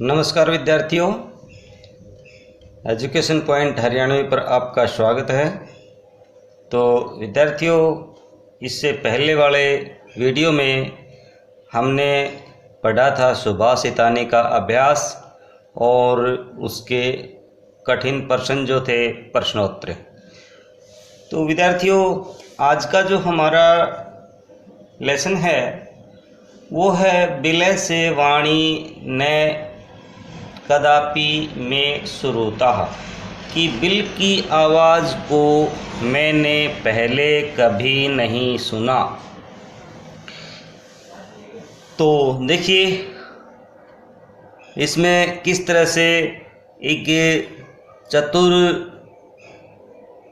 नमस्कार विद्यार्थियों, education point Haryanvi पर आपका स्वागत है। तो विद्यार्थियों, इससे पहले वाले वीडियो में हमने पढ़ा था सुभाषितानी का अभ्यास और उसके कठिन प्रश्न जो थे प्रश्नोत्तर। तो विद्यार्थियों, आज का जो हमारा लेसन है वो है विलय से वाणी न कदापि में श्रोता, कि बिल की आवाज़ को मैंने पहले कभी नहीं सुना। तो देखिए इसमें किस तरह से एक चतुर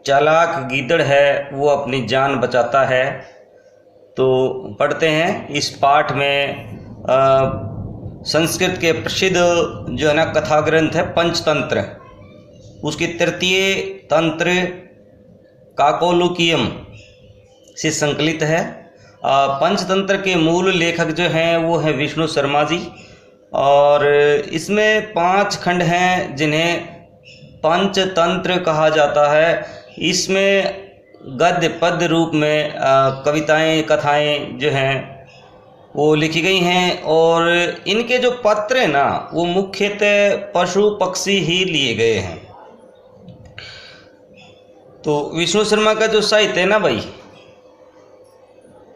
चालाक गीदड़ है वो अपनी जान बचाता है। तो पढ़ते हैं इस पाठ में संस्कृत के प्रसिद्ध जो है ना कथा ग्रंथ है पंचतंत्र, उसकी तृतीय तंत्र काकोलुकीयम से संकलित है। पंचतंत्र के मूल लेखक जो हैं वो है विष्णु शर्मा जी, और इसमें 5 खंड हैं जिन्हें पंचतंत्र कहा जाता है। इसमें गद्य पद्य रूप में कविताएं कथाएं जो हैं वो लिखी गई हैं, और इनके जो पत्र हैं ना वो मुख्यतः पशु पक्षी ही लिए गए हैं। तो विष्णु शर्मा का जो साहित्य है ना भाई,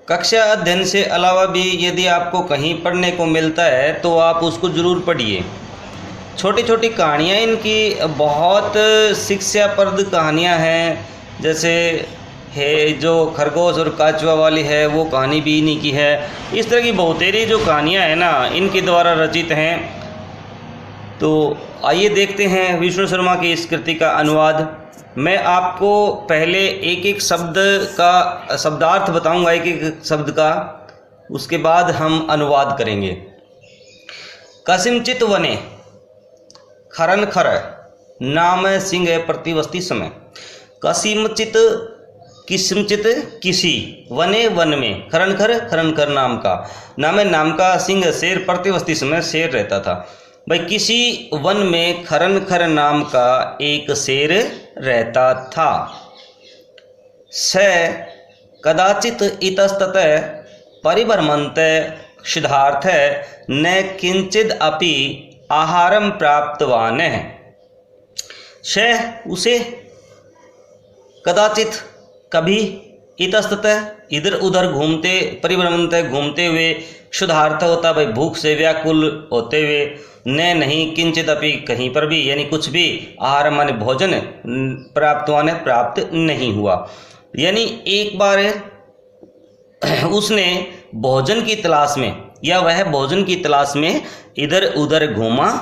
कक्षा अध्ययन से अलावा भी यदि आपको कहीं पढ़ने को मिलता है तो आप उसको ज़रूर पढ़िए। छोटी छोटी कहानियाँ इनकी बहुत शिक्षाप्रद कहानियाँ हैं, जैसे है जो खरगोश और काचवा वाली है वो कहानी भी इन्हीं की है। इस तरह की बहुतेरी जो कहानियाँ हैं ना इनके द्वारा रचित हैं। तो आइए देखते हैं विष्णु शर्मा की इस कृति का अनुवाद। मैं आपको पहले एक एक शब्द का शब्दार्थ बताऊंगा, एक एक शब्द का, उसके बाद हम अनुवाद करेंगे। कसिमचित वने खरन खर नाम सिंह प्रतिवस्ती समय। कसिमचित किस्मचित किसी वने वन में खरन खर नाम का नाम का सिंह शेर प्रतिवस्ती समय शेर रहता था। भाई किसी वन में खरन खर नाम का एक शेर रहता था। स कदाचित इतस्ततः परिभ्रमन्त क्षुधार्थ न किंचिद अपि आहारम प्राप्तवान। स उसे, कदाचित कभी, इतस्ततः इधर उधर घूमते, परिभ्रमणत घूमते हुए, क्षुधार्थ होता भाई भूख से व्याकुल होते हुए, न नहीं किंचित अपि कहीं पर भी, यानी कुछ भी, आहार माने भोजन, प्राप्तवान प्राप्त नहीं हुआ। यानी एक बार उसने भोजन की तलाश में, या वह भोजन की तलाश में इधर उधर घूमा,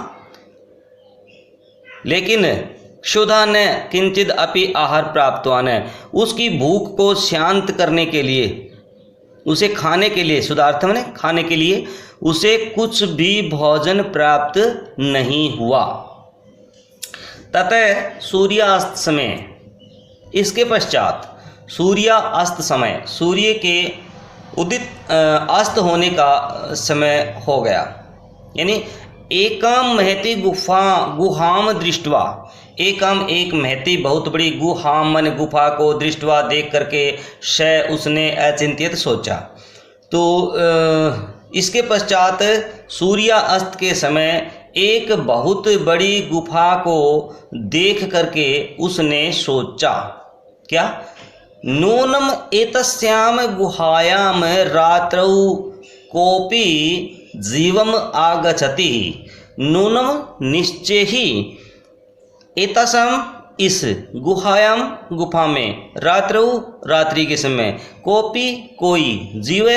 लेकिन क्षुधा न किंचित अपि आहार प्राप्तवान, उसकी भूख को शांत करने के लिए, उसे खाने के लिए, शुद्धार्थ में खाने के लिए उसे कुछ भी भोजन प्राप्त नहीं हुआ। ततः सूर्यास्त समय, इसके पश्चात सूर्यास्त समय, सूर्य के उदित अस्त होने का समय हो गया। यानी एकाम महती गुहाम दृष्टवा, एकाम एक महती बहुत बड़ी गुहाम मन गुफा को दृष्टवा देख करके शय उसने अचिंतित सोचा। तो इसके पश्चात सूर्यास्त के समय एक बहुत बड़ी गुफा को देख करके उसने सोचा, क्या? नूनम एतस्याम गुहायाम रात्रौ कोपी जीवम आगच्छति। नूनम निश्चय ही, एतसम इस, गुहायाम गुफा में, रात्रौ रात्रि के समय, कोपी कोई, जीव,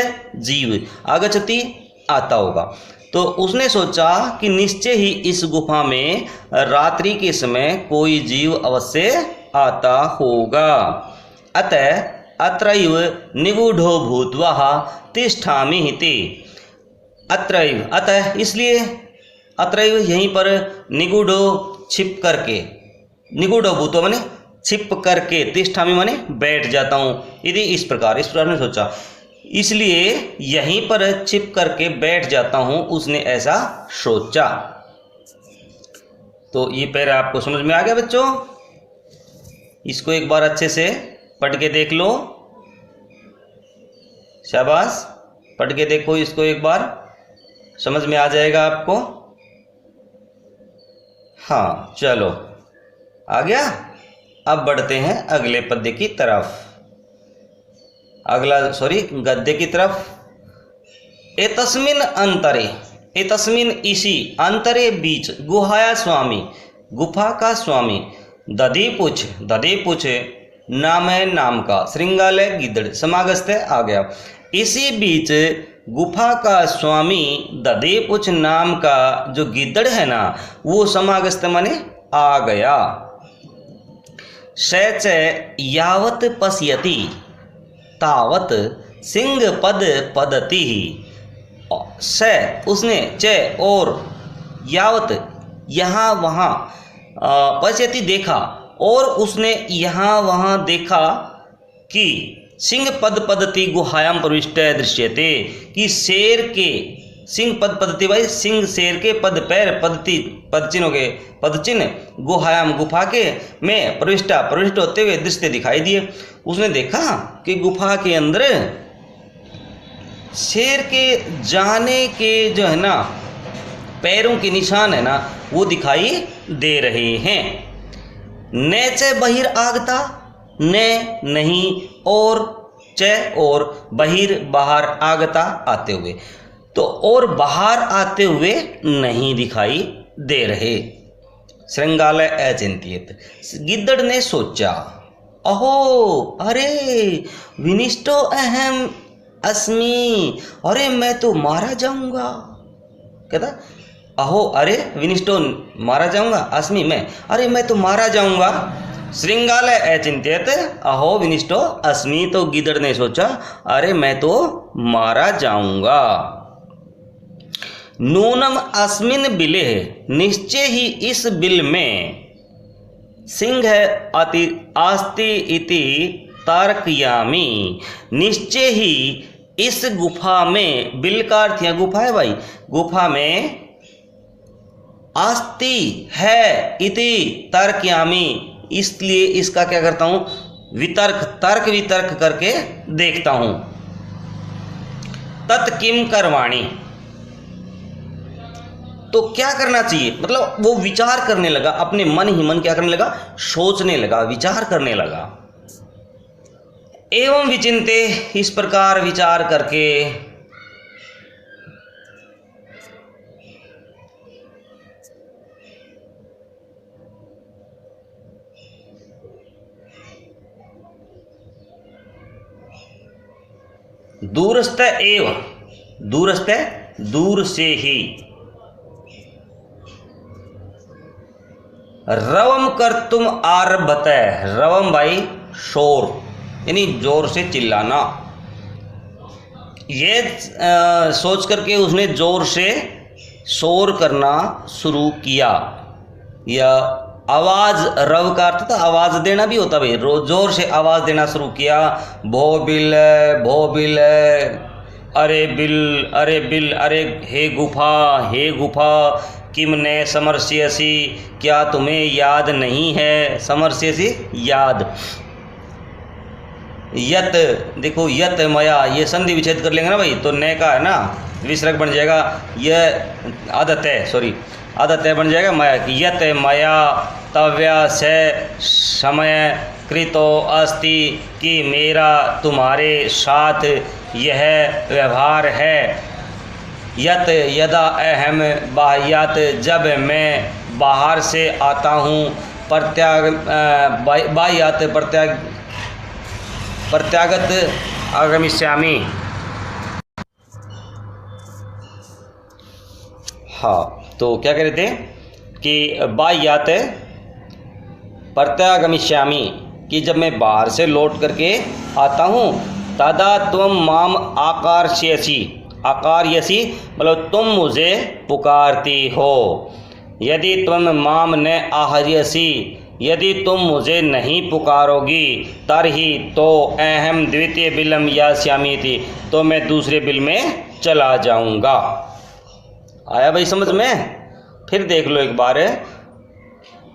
आगच्छति आता होगा। तो उसने सोचा कि निश्चय ही इस गुफा में रात्रि के समय कोई जीव अवश्य आता होगा। अतः अत्रैव निगूढ़ो भूत्वा तिष्ठामि इति। अत्रैव, अतः इसलिए, अत्रैव यहीं पर, निगूढ़ो छिप करके, निगूढ़ो भूत्वा माने छिप करके, तिष्ठामि माने बैठ जाता हूँ, यदि इस प्रकार ने सोचा। इसलिए यहीं पर छिप करके बैठ जाता हूँ, उसने ऐसा सोचा। तो ये पैरा आपको समझ में आ गया बच्चों? इसको एक बार अच्छे से पढ़ के देख लो। शाबाश, पढ़ के देखो इसको एक बार, समझ में आ जाएगा आपको। हाँ चलो, आ गया। अब बढ़ते हैं अगले पद्य की तरफ, गद्य की तरफ। एतस्मिन अंतरे, एतस्मिन इसी, अंतरे बीच, गुहाया स्वामी, गुफा का स्वामी, दधि पूछ नाम है नाम का, श्रृंगालय गिद्धड़, समागस्थ आ गया। इसी बीच गुफा का स्वामी दधि पूछ नाम का जो गिद्धड़ है ना, वो समागस्थ माने आ गया। सच यावत पश्यति तावत सिंह पद पदति, स उसने, च और, यावत यहाँ वहाँ, पश्यति देखा, और उसने यहाँ वहाँ देखा कि सिंह पद पदति गुहायाम प्रविष्ट दृश्यते, कि शेर के सिंह पद पदति, भाई सिंह शेर के पद पैर, पदति पदचिन्ह हो गए, पदचिन्ह गुहायाम गुफा के में प्रविष्ट होते हुए दृश्य दिखाई दिए। उसने देखा कि गुफा के अंदर शेर के जाने के जो है ना पैरों के निशान है ना, वो दिखाई दे रहे हैं। न च बहिर आगता, न नहीं, और च और, बहिर बाहर, आगता आते हुए, तो और बाहर आते हुए नहीं दिखाई दे रहे। श्रृंगालय अचिंतित, गिद्धड़ ने सोचा, अहो अरे विनिष्टो अहम अस्मि, अरे मैं तो मारा जाऊंगा। कहता अहो अरे विनिष्टो मारा जाऊंगा, अस्मि मैं, अरे मैं तो मारा जाऊंगा। श्रृंगालय अचिंत्यत अहो विनिष्टो अस्मि, तो गिद्धड़ ने सोचा अरे मैं तो मारा जाऊंगा। नूनम अस्मिन बिले, निश्चय ही इस बिल में, सिंह अति आस्ति इति तारकयामी, निश्चय ही इस गुफा में, बिल का अर्थ है गुफा है भाई, गुफा में आस्ति है, इति तर्कयामी, इसलिए इसका क्या करता हूं, तर्क वितर्क करके देखता हूं। तत्किम करवाणी, तो क्या करना चाहिए, मतलब वो विचार करने लगा, अपने मन ही मन क्या करने लगा, सोचने लगा, विचार करने लगा। एवं विचिंते, इस प्रकार विचार करके, दूरस्थ एव, दूरस्थ दूर से ही, रवम कर तुम आरभत, रवम भाई शोर, यानी जोर से चिल्लाना। ये सोच करके उसने जोर से शोर करना शुरू किया, या आवाज, रव का अर्थ था आवाज देना भी होता भाई, जोर से आवाज देना शुरू किया। भो बिल, अरे बिल, अरे बिल, अरे हे गुफा, किम ने समर्ष्यसि, क्या तुम्हें याद नहीं है, समर्ष्यसि याद, यत, देखो यत मया, ये संधि विच्छेद कर लेंगे ना भाई, तो न का है ना विसर्ग बन जाएगा, यह आदत है बन जाएगा मया की, यत मया तव्या से समय कृतो अस्ति, कि मेरा तुम्हारे साथ यह व्यवहार है। यत यदा अहम बाह्यात, जब मैं बाहर से आता हूँ, बाह्यात प्रत्यागत आगमिष्यामि। हाँ, तो क्या कह रहे थे कि बाह्यात प्रत्यागमिष्यामि, कि जब मैं बाहर से लौट करके आता हूँ, तदा तुम माम आकार्ष्यसि, आकार्यसि मतलब तुम मुझे पुकारती हो, यदि तुम माम न आहर्यसि, यदि तुम मुझे नहीं पुकारोगी, तरही तो अहम द्वितीय बिलम यास्यामि थी, तो मैं दूसरे बिल में चला जाऊंगा। आया भाई समझ में? फिर देख लो एक बार,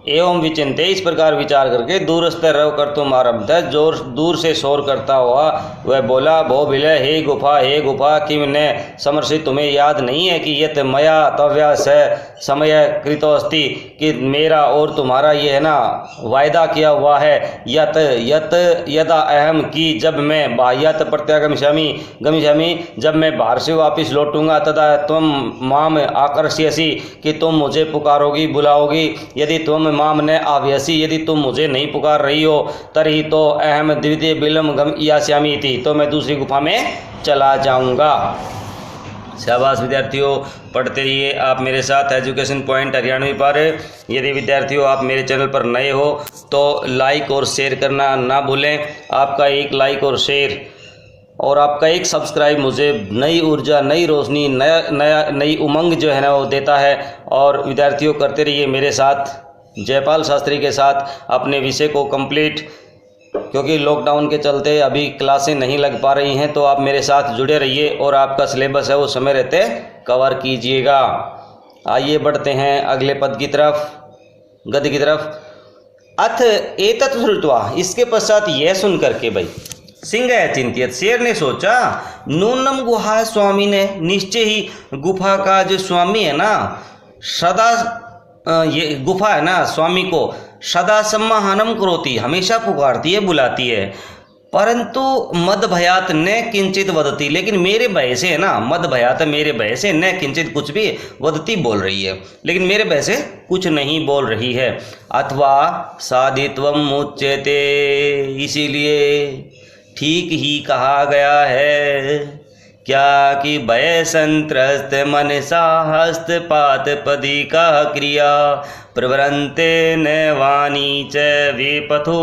एवं विचिंते, इस प्रकार विचार करके दूरस्थ रव कर तुम आरब्ध, जोर दूर से शोर करता हुआ वह बोला, भो विलय, हे गुफा किम ने समर्षि, तुम्हें याद नहीं है कि यत मया तव्या स समय कृतोस्ति, कि मेरा और तुम्हारा ये है ना वायदा किया हुआ है, यत यत यदा अहम, की जब मैं बाह्यत प्रत्यागमिष्यामि गमिष्यामि, जब मैं बाहर से वापस लौटूंगा, तदा तुम माम आकर्ष्यसि, कि तुम मुझे पुकारोगी बुलाओगी, यदि तुम माम न आव्यसी, यदि तुम मुझे नहीं पुकार रही हो, तरही तो अहम द्वितीय बिलम गम यास्यामी थी, तो मैं दूसरी गुफा में चला जाऊंगा। शाबाश विद्यार्थियों, पढ़ते रहिए आप मेरे साथ एजुकेशन पॉइंट हरियाणवी पर। यदि विद्यार्थियों आप मेरे चैनल पर नए हो तो लाइक और शेयर करना ना भूलें। आपका एक लाइक और शेयर और आपका एक सब्सक्राइब मुझे नई ऊर्जा, नई रोशनी, नई उमंग जो है ना वो देता है। और विद्यार्थियों करते रहिए मेरे साथ, जयपाल शास्त्री के साथ अपने विषय को कंप्लीट, क्योंकि लॉकडाउन के चलते अभी क्लासें नहीं लग पा रही हैं, तो आप मेरे साथ जुड़े रहिए और आपका सिलेबस है वो समय रहते कवर कीजिएगा। आइए बढ़ते हैं अगले पद की तरफ, गद्य की तरफ। अथ एतत् श्रुत्वा, इसके पश्चात यह सुन करके भाई, सिंह चिंतित, शेर ने सोचा, नूनम गुहा स्वामी ने, निश्चय ही गुफा का जो स्वामी है ना, सदा ये गुफा है ना स्वामी को सदा सम्माहनम करोती, हमेशा पुकारती है बुलाती है, परंतु मद भयात न किंचित वदती, लेकिन मेरे भय से है ना, मद भयात मेरे भय से, न किंचित कुछ भी, वदती बोल रही है लेकिन मेरे भय से कुछ नहीं बोल रही है। अथवा साधित्वम मुच्यते, इसीलिए ठीक ही कहा गया है क्या कि भय संत्रस्त मनसा हस्तपात पदी का क्रिया प्रवरंते न वाणी च विपथु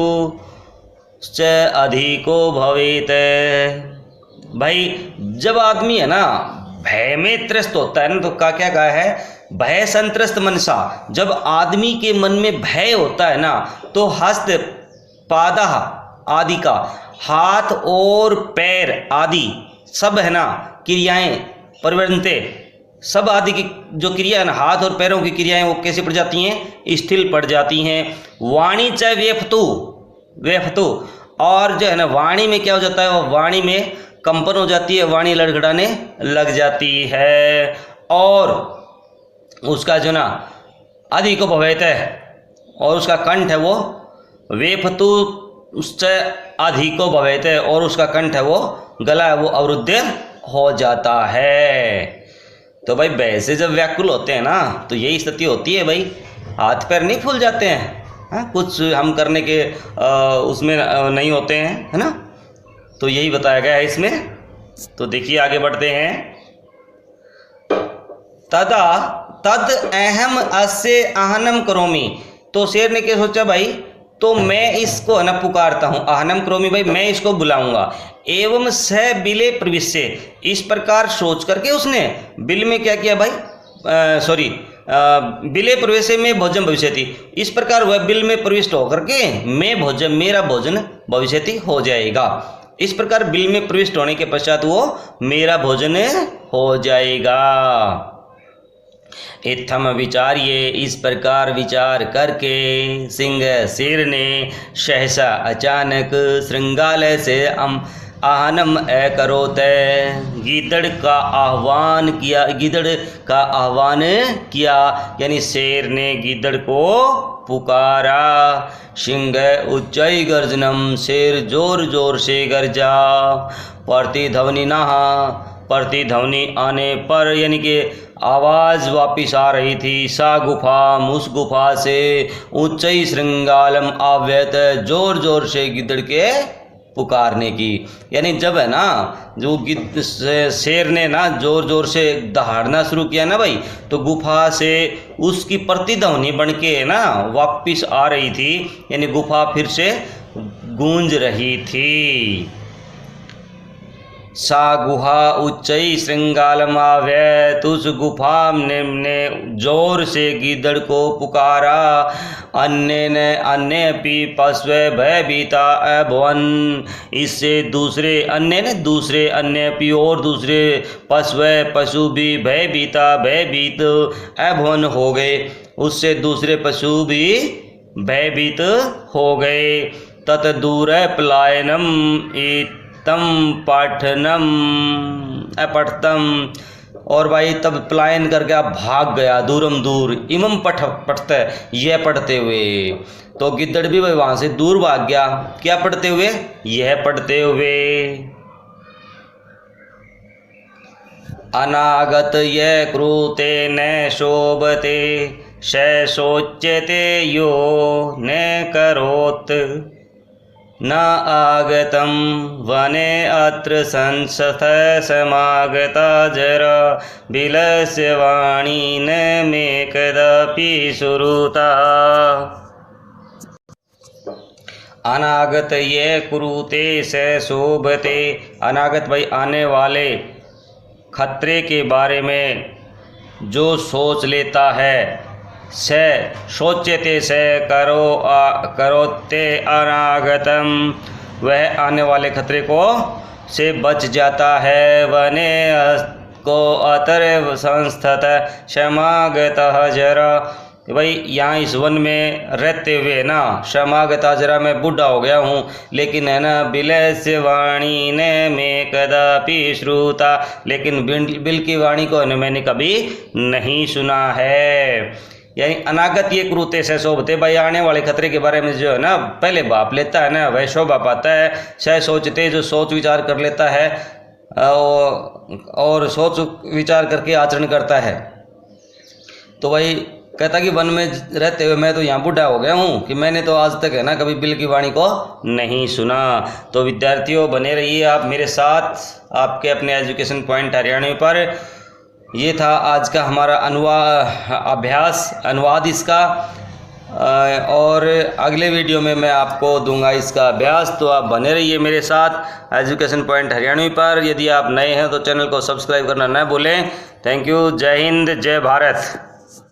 च अधिको भवेत। भाई जब आदमी है ना भय में त्रस्त होता है ना, तो क्या कहा है, भय संत्रस्त मनसा, जब आदमी के मन में भय होता है ना, तो हस्त पादा आदि का, हाथ और पैर आदि सब है ना क्रियाएं, परिवर्तनते सब आदि की जो क्रिया है ना, हाथ और पैरों की क्रियाएं वो कैसे पड़ जाती हैं, स्थिर पड़ जाती हैं। वाणी च व्यफतु, और जो है ना वाणी में क्या हो जाता है, वो वाणी में कंपन हो जाती है, वाणी लड़खड़ाने लग जाती है, और उसका जो ना आदि को भवेत है, और उसका कंठ है वो वेफतु उससे अधिको भवेत है, और उसका कंठ है वो गला है वो अवरुद्ध हो जाता है। तो भाई वैसे जब व्याकुल होते हैं ना, तो यही स्थिति होती है भाई, हाथ पैर नहीं फूल जाते हैं, कुछ हम करने के उसमें नहीं होते हैं, है ना। तो यही बताया गया है इसमें। तो देखिए आगे बढ़ते हैं। तदा तद अहम अस्य आहनम करोमी, तो शेर ने क्या सोचा भाई, तो मैं इसको ना पुकारता हूँ, आहनम करोमी भाई मैं इसको बुलाऊंगा। एवं स बिले प्रविश्य, इस प्रकार सोच करके उसने बिल में क्या किया भाई, बिले प्रवेश में भोजन भविष्यति, इस प्रकार वह बिल में प्रविष्ट होकर के मैं भोजन, मेरा भोजन भविष्यति हो जाएगा। इस प्रकार बिल में प्रविष्ट होने के पश्चात वो मेरा भोजन हो जाएगा। इत्थम विचार्ये, इस प्रकार विचार करके सिंह शेर ने सहसा अचानक श्रृंगालय से आहनम करोत, गीदड़ का आह्वान किया, यानी शेर ने गीदड़ को पुकारा। सिंह उच्चई गर्जनम, शेर जोर जोर से गरजा। प्रतिध्वनि आने पर, यानी कि आवाज़ वापिस आ रही थी। सा गुफा, उस गुफा से ऊंचाई श्रृंगालम आव्यत, जोर जोर से गिद्दड़ के पुकारने की। यानी जब है ना जो शेर ने ना जोर जोर से दहाड़ना शुरू किया ना भाई, तो गुफा से उसकी प्रतिध्वनि बन के ना वापिस आ रही थी, यानी गुफा फिर से गूंज रही थी। सा गुहा उच्चई श्रृंगालमाव्यत, उस गुफा ने जोर से गीदड़ को पुकारा। अन्य पी पशु भयभीता अभवन, इससे दूसरे अन्य पी और दूसरे पशु भी भयभीत अभवन हो गए, उससे दूसरे पशु भी भयभीत हो गए। तत दूर पलायनम इतम पठनम अपठतम, और भाई तब पलायन करके आप भाग गया, दूरम दूर, इमम पढ़ते यह पढ़ते हुए। तो गिद्दड़ भी भाई वहाँ से दूर भाग गया, क्या पढ़ते हुए, यह पढ़ते हुए। अनागत यह क्रूते न शोभते शोच्यते यो न करोत् न आगतं वने अत्र संसथ समागता जरा बिलस्य वाणी न मे कदापि श्रुता। अनागत ये कुरुते से शोभते, अनागत भाई आने वाले खतरे के बारे में जो सोच लेता है, से सोचते से करोते अनागतम, वह आने वाले खतरे को से बच जाता है। वने को अतर संस्थत क्षमागतः जरा, भाई यहाँ इस वन में रहते हुए ना, क्षमागता जरा मैं बूढ़ा हो गया हूँ, लेकिन है ना बिलस्य वाणी ने मैं कदापि श्रुता, लेकिन बिल की वाणी को मैंने कभी नहीं सुना है। यानी अनागत ये क्रूते से शोभते, भाई आने वाले खतरे के बारे में जो है ना पहले भाप लेता है ना, वह शोभा पाता है। सह सोचते, जो सोच विचार कर लेता है और सोच विचार करके आचरण करता है। तो भाई कहता कि वन में रहते हुए मैं तो यहाँ बूढ़ा हो गया हूँ कि मैंने तो आज तक है ना कभी बिल की वाणी को नहीं सुना। तो विद्यार्थियों बने रहिए आप मेरे साथ, आपके अपने एजुकेशन पॉइंट हरियाणवी पर। ये था आज का हमारा अनुवाद इसका, और अगले वीडियो में मैं आपको दूंगा इसका अभ्यास। तो आप बने रहिए मेरे साथ एजुकेशन पॉइंट हरियाणवी पर। यदि आप नए हैं तो चैनल को सब्सक्राइब करना न भूलें। Thank you. जय हिंद, जय भारत।